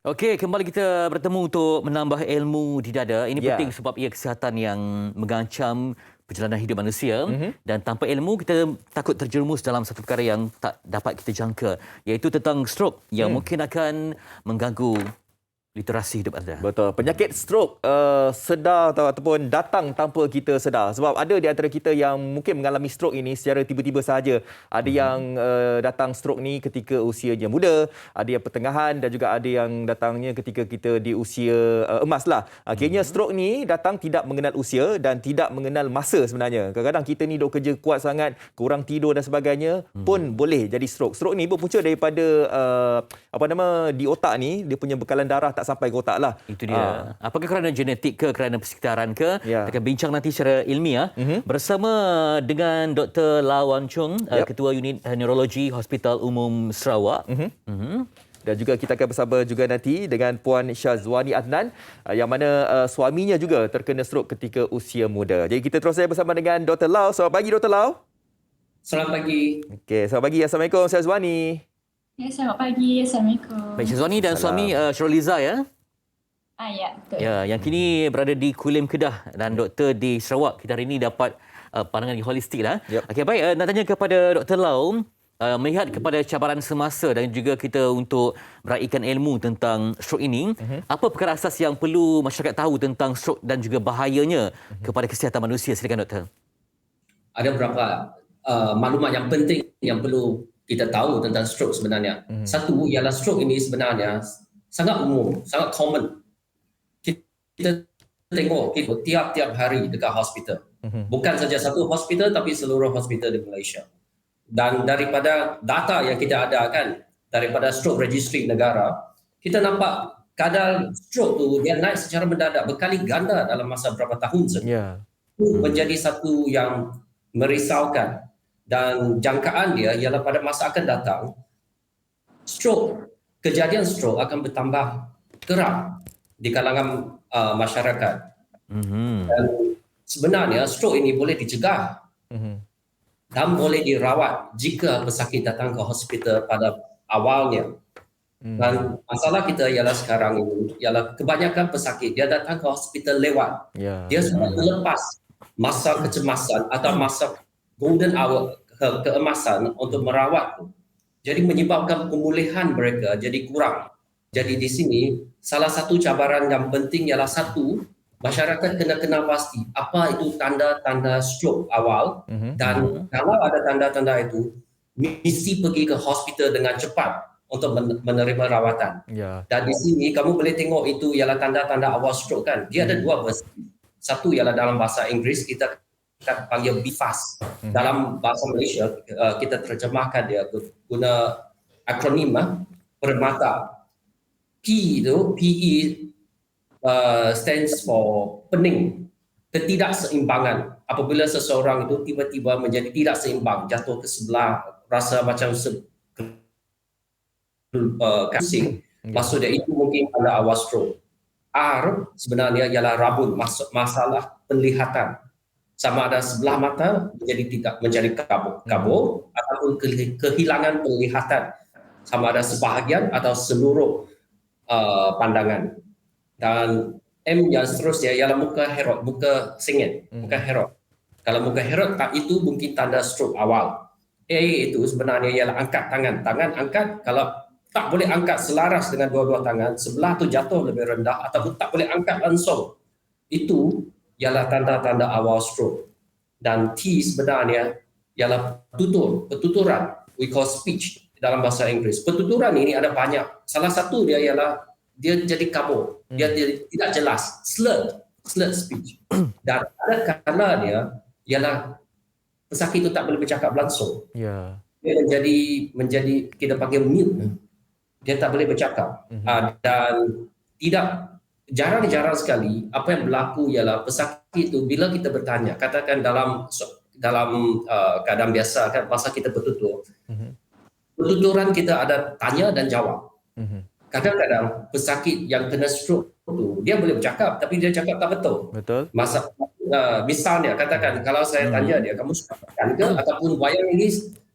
Okey, kembali kita bertemu untuk menambah ilmu di dada. Ini Ya. penting sebab ia kesihatan yang mengancam perjalanan hidup manusia Mhm. dan tanpa ilmu kita takut terjerumus dalam satu perkara yang tak dapat kita jangka, iaitu tentang stroke yang mungkin akan mengganggu literasi hidup anda. Betul. Penyakit stroke sedar ataupun datang tanpa kita sedar. Sebab ada di antara kita yang mungkin mengalami stroke ini secara tiba-tiba sahaja. Ada yang datang stroke ni ketika usianya muda, ada yang pertengahan dan juga ada yang datangnya ketika kita di usia emas lah. Akhirnya stroke ni datang tidak mengenal usia dan tidak mengenal masa sebenarnya. Kadang-kadang kita ni duk kerja kuat sangat, kurang tidur dan sebagainya pun boleh jadi stroke. Stroke ni berpunca daripada di otak ni, dia punya bekalan darah tak sampai ke otak lah. Itu dia. Apakah kerana genetik ke, kerana persekitaran ke? Ya. Kita akan bincang nanti secara ilmiah bersama dengan Dr. Lau Wan Chung, Ketua Unit Neurologi Hospital Umum Sarawak. Dan juga kita akan bersama juga nanti dengan Puan Syazwani Adnan yang mana suaminya juga terkena stroke ketika usia muda. Jadi kita terus saja bersama dengan Dr. Lau. Selamat pagi Dr. Lau. Selamat pagi. Okey, selamat pagi. Assalamualaikum Syazwani. Ya, selamat pagi. Assalamualaikum. Baik, Syazwani dan suami Syarliza ya. Ya, betul. Ya, yang kini berada di Kulim Kedah dan doktor di Sarawak. Kita hari ini dapat pandangan yang holistik lah. Yep. Okey, baik. Nak tanya kepada Dr. Lau, melihat kepada cabaran semasa dan juga kita untuk meraihkan ilmu tentang stroke ini, apa perkara asas yang perlu masyarakat tahu tentang stroke dan juga bahayanya kepada kesihatan manusia? Silakan doktor. Ada beberapa maklumat yang penting yang perlu kita tahu tentang stroke sebenarnya. Satu ialah stroke ini sebenarnya sangat umum, sangat common. Kita tengok tiap-tiap hari dekat hospital. Bukan saja satu hospital tapi seluruh hospital di Malaysia. Dan daripada data yang kita ada kan, daripada stroke registry negara, kita nampak kadar stroke tu dia naik secara mendadak berkali ganda dalam masa berapa tahun saja. Ya. Itu menjadi satu yang merisaukan. Dan jangkaan dia ialah pada masa akan datang, kejadian stroke akan bertambah kerap di kalangan masyarakat. Dan sebenarnya stroke ini boleh dicegah dan boleh dirawat jika pesakit datang ke hospital pada awalnya. Dan masalah kita ialah sekarang ini, ialah kebanyakan pesakit dia datang ke hospital lewat. Ya. Dia sudah terlepas masa kecemasan atau masa golden hour keemasan untuk merawat tu. Jadi menyebabkan pemulihan mereka jadi kurang. Jadi di sini salah satu cabaran yang penting ialah satu, masyarakat kena kenal pasti apa itu tanda-tanda stroke awal dan kalau ada tanda-tanda itu mesti pergi ke hospital dengan cepat untuk menerima rawatan. Ya. Dan di sini kamu boleh tengok itu ialah tanda-tanda awal stroke kan. Dia ada dua versi. Satu ialah dalam bahasa Inggeris kita panggil BFAST. Dalam bahasa Malaysia kita terjemahkan dia guna akronim permata. P itu PE stands for pening, ketidakseimbangan. Apabila seseorang itu tiba-tiba menjadi tidak seimbang, jatuh ke sebelah, rasa macam pusing, maksudnya itu mungkin ada awal stroke. R sebenarnya ialah rabun, masalah penglihatan. Sama ada sebelah mata menjadi kabur ataupun kehilangan penglihatan. Sama ada sebahagian atau seluruh pandangan. Dan M yang seterusnya ialah muka herot, muka sengit, muka herot. Kalau muka herot itu mungkin tanda stroke awal. A itu sebenarnya ialah angkat tangan. Tangan angkat, kalau tak boleh angkat selaras dengan dua-dua tangan, sebelah tu jatuh lebih rendah ataupun tak boleh angkat langsung. Itu ialah tanda-tanda awal stroke. Dan T sebenarnya ialah pertuturan. We call speech dalam bahasa Inggeris. Pertuturan ini ada banyak. Salah satu dia ialah dia jadi kabur. Dia tidak jelas. Slurred speech. Dan ada kalanya ialah pesakit itu tak boleh bercakap langsung. Ya. Dia menjadi kita panggil mute. Dia tak boleh bercakap. Dan jarang-jarang sekali apa yang berlaku ialah pesakit itu bila kita bertanya, katakan dalam keadaan biasa kan masa kita bertutur, pertuturan kita ada tanya dan jawab. Kadang-kadang pesakit yang kena stroke itu dia boleh bercakap tapi dia cakap tak betul. Betul. Misalnya katakan kalau saya tanya dia, kamu suka makan ke ataupun wayang ini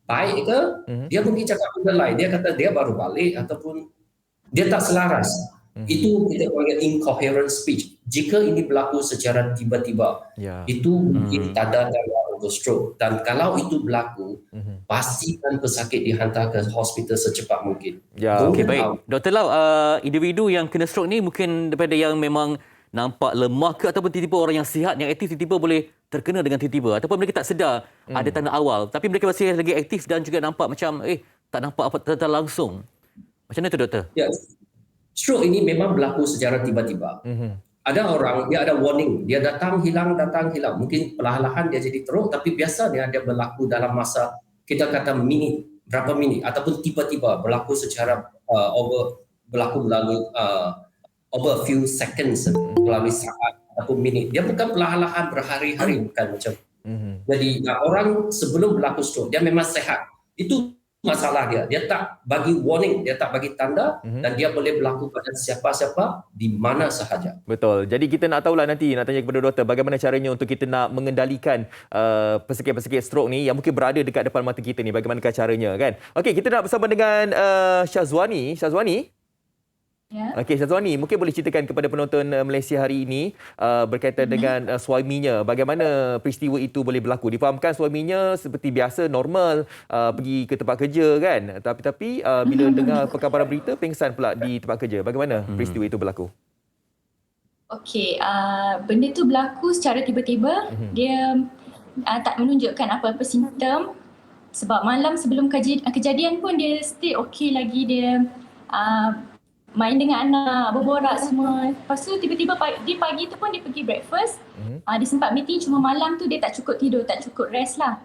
baik ke, dia mungkin cakap benda lain. Dia kata dia baru balik ataupun dia tak selaras. Itu kita panggil incoherent speech. Jika ini berlaku secara tiba-tiba, itu mungkin tanda-tanda untuk stroke. Dan kalau itu berlaku, pastikan pesakit dihantar ke hospital secepat mungkin. Okey, baik. Dr. Lau, individu yang kena stroke ni mungkin daripada yang memang nampak lemah ke ataupun tiba-tiba orang yang sihat, yang aktif tiba-tiba boleh terkena dengan tiba-tiba ataupun mereka tak sedar ada tanda awal tapi mereka masih lagi aktif dan juga nampak macam tak nampak apa tanda langsung. Macam mana tu, doktor? Ya, stroke ini memang berlaku secara tiba-tiba. Ada orang, dia ada warning, dia datang hilang. Mungkin perlahan-lahan dia jadi teruk, tapi biasanya dia berlaku dalam masa, kita kata berapa minit, ataupun tiba-tiba berlaku secara berlaku melalui over a few seconds, melalui saat ataupun minit. Dia bukan perlahan-lahan berhari-hari, bukan macam. Jadi orang sebelum berlaku stroke, dia memang sehat. Itu masalah dia. Dia tak bagi warning, dia tak bagi tanda dan dia boleh berlaku pada siapa-siapa di mana sahaja. Betul. Jadi kita nak tahulah nanti, nak tanya kepada doktor bagaimana caranya untuk kita nak mengendalikan pesakit-pesakit stroke ni yang mungkin berada dekat depan mata kita ni. Bagaimanakah caranya, kan? Okey, kita nak bersama dengan Syazwani. Syazwani? Ya. Okey, Syazwani, mungkin boleh ceritakan kepada penonton Malaysia hari ini berkaitan dengan suaminya. Bagaimana peristiwa itu boleh berlaku? Difahamkan suaminya seperti biasa, normal, pergi ke tempat kerja, kan? Tapi bila dengar perkabaran berita, pingsan pula di tempat kerja. Bagaimana peristiwa itu berlaku? Okey, benda tu berlaku secara tiba-tiba. Dia tak menunjukkan apa-apa simptom. Sebab malam sebelum kejadian pun dia still okey lagi. Dia main dengan anak, berborak semua. Lepas tu tiba-tiba di pagi tu pun dia pergi breakfast. Dia sempat meeting, cuma malam tu dia tak cukup tidur, tak cukup rest lah.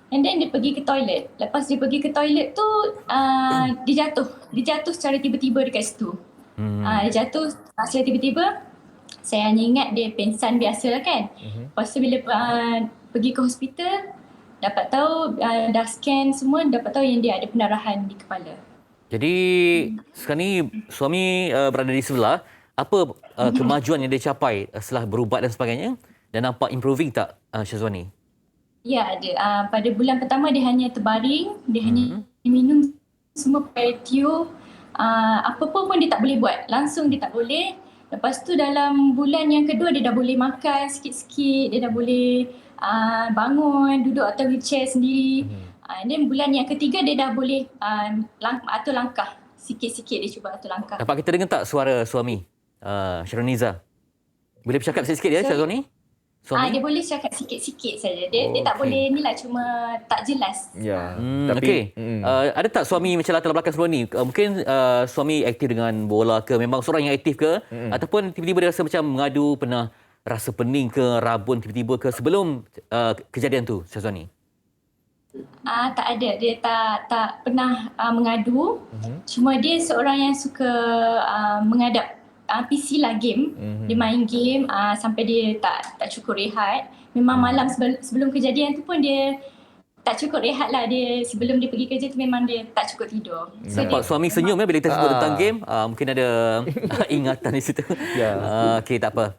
And then dia pergi ke toilet. Lepas dia pergi ke toilet tu, dia jatuh. Dia jatuh secara tiba-tiba dekat situ. Dia jatuh secara tiba-tiba. Saya hanya ingat dia pingsan biasa lah, kan. Lepas tu bila pergi ke hospital, dapat tahu, dah scan semua, dapat tahu yang dia ada pendarahan di kepala. Jadi sekarang ni suami berada di sebelah. Apa kemajuan yang dia capai setelah berubat dan sebagainya? Dan nampak improving tak, Syazwani? Ya, ada. Pada bulan pertama dia hanya terbaring, dia hanya minum semua pakai tube. Apa-apa pun dia tak boleh buat. Langsung dia tak boleh. Lepas tu dalam bulan yang kedua dia dah boleh makan sikit-sikit, dia dah boleh bangun, duduk atas wheelchair sendiri. Dan bulan yang ketiga dia dah boleh atur langkah. Sikit-sikit dia cuba atur langkah. Dapat kita dengar tak suara suami, Sharoniza? Boleh bercakap sikit-sikit ya, Syazwani? Dia boleh cakap sikit-sikit saja. Dia tak boleh ni lah, cuma tak jelas. Ya. Okey. Ada tak suami macam latar belakang sebelum ni? Mungkin suami aktif dengan bola ke? Memang seorang yang aktif ke? Ataupun tiba-tiba dia rasa macam mengadu, pernah rasa pening ke, rabun tiba-tiba ke sebelum kejadian tu, Syazwani? Tak ada. Dia tak pernah mengadu. Cuma dia seorang yang suka menghadap PC lah, game. Dia main game sampai dia tak cukup rehat. Memang malam sebelum kejadian tu pun dia tak cukup rehat lah. Dia sebelum dia pergi kerja tu memang dia tak cukup tidur. Nampak suami senyum ya bila kita sebut tentang game. Mungkin ada ingatan di situ. Okey, tak apa.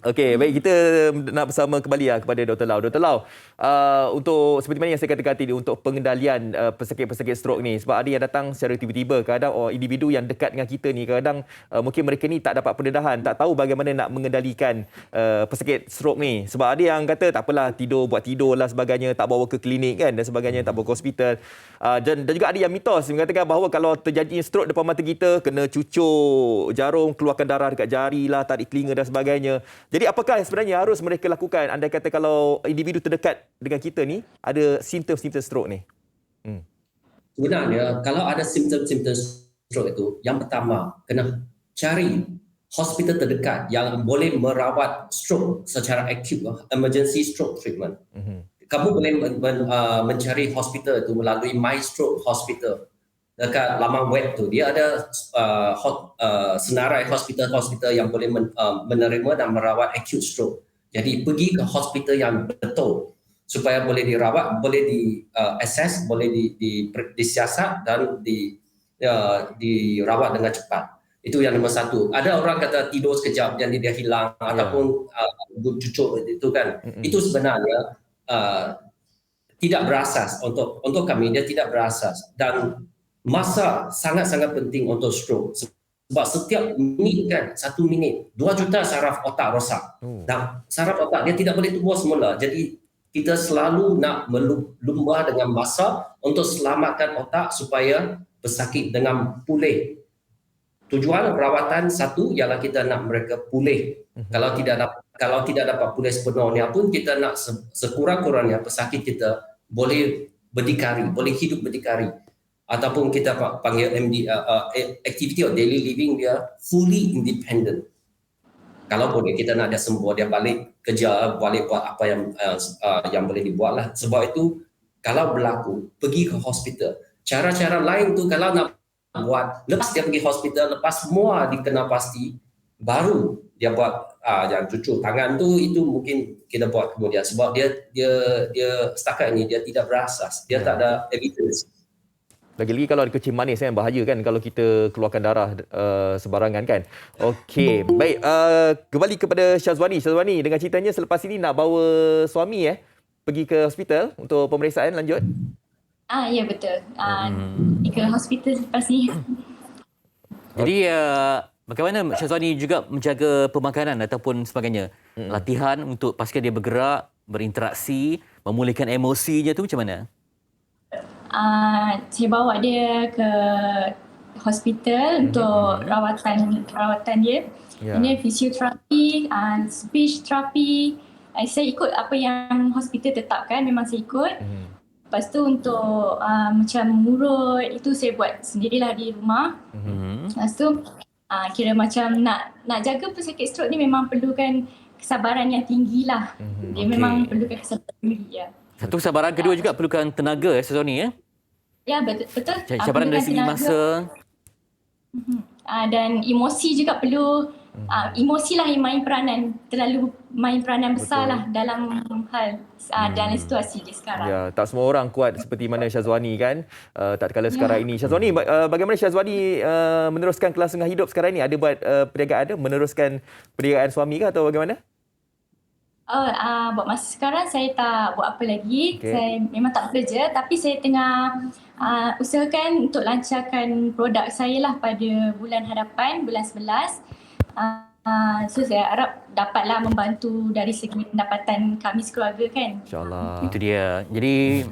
Okey, baik, kita nak bersama kembali kepada Dr. Lau. Dr. Lau, untuk seperti mana yang saya katakan tadi, untuk pengendalian pesakit-pesakit stroke ni, sebab ada yang datang secara tiba-tiba, kadang individu yang dekat dengan kita ni, kadang mungkin mereka ni tak dapat pendedahan, tak tahu bagaimana nak mengendalikan pesakit stroke ni. Sebab ada yang kata tak apalah, buat tidur lah sebagainya, tak bawa ke klinik kan, dan sebagainya, tak bawa ke hospital. Dan juga ada yang mitos mengatakan bahawa kalau terjadi stroke depan mata kita, kena cucuk jarum, keluarkan darah dekat jari lah, tarik telinga dan sebagainya. Jadi apakah sebenarnya harus mereka lakukan? Andai kata kalau individu terdekat dengan kita ni ada simptom-simptom stroke ni. Sebenarnya kalau ada simptom-simptom stroke itu, yang pertama kena cari hospital terdekat yang boleh merawat stroke secara akut, emergency stroke treatment. Kamu boleh mencari hospital itu melalui My Stroke Hospital. Dekat laman web tu, dia ada senarai hospital-hospital yang boleh menerima dan merawat acute stroke. Jadi pergi ke hospital yang betul supaya boleh dirawat, boleh di-assess, boleh disiasat dan dirawat dengan cepat. Itu yang nombor satu. Ada orang kata tidur sekejap jadi dia hilang ataupun cucuk itu kan. Itu sebenarnya tidak berasas. Untuk kami dia tidak berasas, dan masa sangat-sangat penting untuk stroke. Sebab setiap minit kan, 1 minit, 2 juta saraf otak rosak. Dan saraf otak dia tidak boleh tumbuh semula. Jadi kita selalu nak melumba dengan masa untuk selamatkan otak supaya pesakit dengan pulih. Tujuan rawatan satu ialah kita nak mereka pulih. Kalau tidak dapat pulih sepenuhnya pun kita nak sekurang-kurangnya pesakit kita boleh berdikari, boleh hidup berdikari. Ataupun kita panggil activity of daily living dia fully independent. Kalau boleh kita nak dia sembuh, dia balik kerja, balik buat apa yang boleh dibuat lah. Sebab itu kalau berlaku, pergi ke hospital. Cara-cara lain tu kalau nak buat, lepas dia pergi hospital, lepas semua dikenal pasti, baru dia buat yang cucuk tangan tu, itu mungkin kita buat kemudian. Sebab dia setakat ini dia tidak berasas, dia tak ada evidence. Lagi-lagi kalau ada kencing manis kan, bahaya kan kalau kita keluarkan darah sembarangan kan. Okey, baik. Kembali kepada Syazwani. Syazwani, dengan ceritanya selepas ini nak bawa suami pergi ke hospital untuk pemeriksaan lanjut. Ya betul. Ke hospital lepas ni. Jadi bagaimana Syazwani juga menjaga pemakanan ataupun sebagainya? Latihan untuk pastikan dia bergerak, berinteraksi, memulihkan emosinya tu macam mana? Saya bawa dia ke hospital untuk rawatan dia. Ini fisioterapi, speech therapy. Saya ikut apa yang hospital tetapkan, memang saya ikut. Lepas tu untuk macam mengurut, itu saya buat sendirilah di rumah. Lepas tu kira macam nak jaga pesakit stroke ni memang perlukan kesabaran yang tinggi lah. Dia memang perlukan kesabaran tinggi ya. Satu kesabaran, kedua juga perlukan tenaga Syazwani ya. Ya betul. Cabaran dari segi masa. Dan emosi juga perlu. Emosi lah yang main peranan, terlalu main peranan besar lah dalam hal dalam situasi dia sekarang. Ya, tak semua orang kuat seperti mana Syazwani kan. Tak kala sekarang ini. Syazwani, bagaimana Syazwani meneruskan kelas tengah hidup sekarang ni? Ada buat perniagaan, meneruskan perniagaan suami ke atau bagaimana? Buat masa sekarang saya tak buat apa lagi. Saya memang tak bekerja, tapi saya tengah usahakan untuk lancarkan produk saya lah pada bulan hadapan, bulan 11. So saya harap dapatlah membantu dari segi pendapatan kami sekeluarga kan. InsyaAllah. Itu dia. Jadi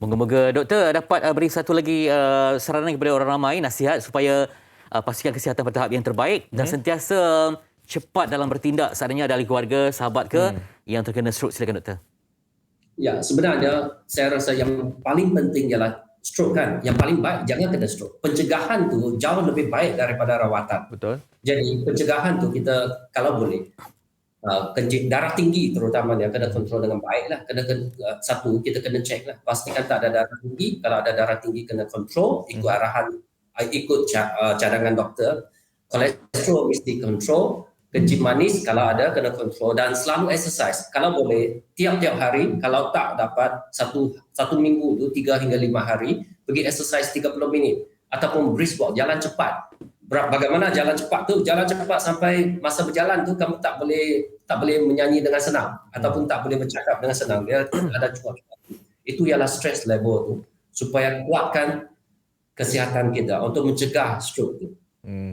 moga-moga doktor dapat beri satu lagi saranan kepada orang ramai, nasihat supaya pastikan kesihatan pada tahap yang terbaik dan sentiasa cepat dalam bertindak seandainya ada ahli keluarga, sahabat ke yang terkena stroke. Silakan doktor. Ya, sebenarnya saya rasa yang paling penting ialah stroke kan. Yang paling baik jangan kena stroke. Pencegahan tu jauh lebih baik daripada rawatan. Betul. Jadi pencegahan tu kita kalau boleh kencing darah tinggi terutamanya kena kontrol dengan baik lah. Satu kita kena check lah, pastikan tak ada darah tinggi. Kalau ada darah tinggi kena kontrol, ikut arahan, ikut cadangan doktor. Kolesterol mesti kontrol. Kencing manis kalau ada kena kontrol dan selalu exercise. Kalau boleh tiap-tiap hari, kalau tak dapat satu minggu tu 3 hingga 5 hari pergi exercise 30 minit ataupun brisk walk, jalan cepat. Bagaimana jalan cepat tu? Jalan cepat sampai masa berjalan tu kamu tak boleh menyanyi dengan senang ataupun tak boleh bercakap dengan senang. Dia ada cuak-cuak. Itu ialah stress level tu supaya kuatkan kesihatan kita untuk mencegah stroke tu.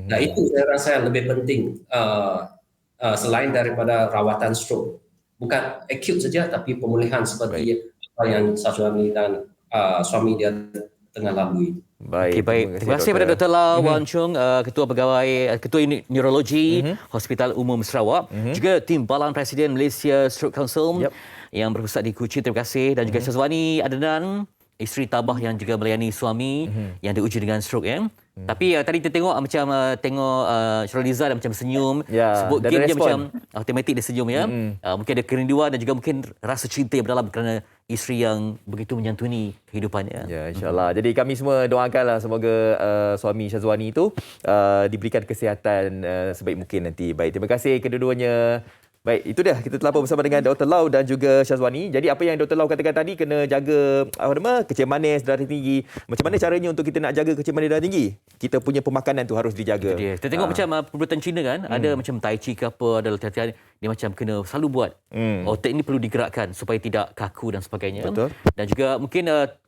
Nah itu saya rasa yang lebih penting selain daripada rawatan stroke. Bukan acute saja tapi pemulihan seperti apa yang Syazwani dan suami dia tengah lalui. Baik. Terima kasih kepada Dr. Lau Wan Chung, Ketua Unit Neurologi Hospital Umum Sarawak, juga tim Balan Presiden Malaysia Stroke Council yang berpusat di Kuching. Terima kasih, dan juga Syazwani Adnan, isteri tabah yang juga melayani suami yang diuji dengan stroke ya. Tapi tadi kita tengok tengok Syarul dan macam senyum, sebut game dia macam automatik dia senyum ya. Mungkin ada kerinduan dan juga mungkin rasa cinta yang berdalam kerana isteri yang begitu menyantuni kehidupannya. Ya, insyaAllah. Jadi kami semua doakanlah semoga suami Syazwani itu diberikan kesihatan sebaik mungkin nanti. Baik, terima kasih kedua-duanya. Baik, itu dah kita telah bersama dengan Dr. Lau dan juga Syazwani. Jadi apa yang Dr. Lau katakan tadi, kena jaga kencing manis, darah tinggi. Macam mana caranya untuk kita nak jaga kencing manis, darah tinggi? Kita punya pemakanan tu harus dijaga. Kita tengok macam perbuatan Cina kan, ada macam tai chi ke apa, ada latihan dia macam kena selalu buat. Otak ini perlu digerakkan supaya tidak kaku dan sebagainya. Betul. Dan juga mungkin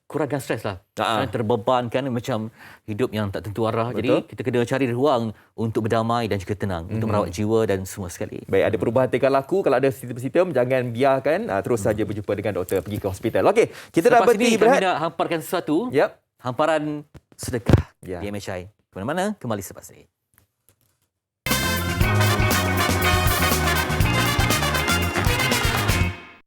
kurangkan stres lah. Kerana terbeban kan macam hidup yang tak tentu arah. Betul. Jadi kita kena cari ruang untuk berdamai dan juga tenang. Untuk merawat jiwa dan semua sekali. Baik, ada perubahan tingkah laku. Kalau ada simptom-simptom, jangan biarkan. Terus saja berjumpa dengan doktor, pergi ke hospital. Okey, kita dah Lepas berhenti ini kami berehat. nak hamparkan sesuatu. Yap. Hamparan sedekah Ya. di MHI. Ke mana-mana, kembali selepas ini.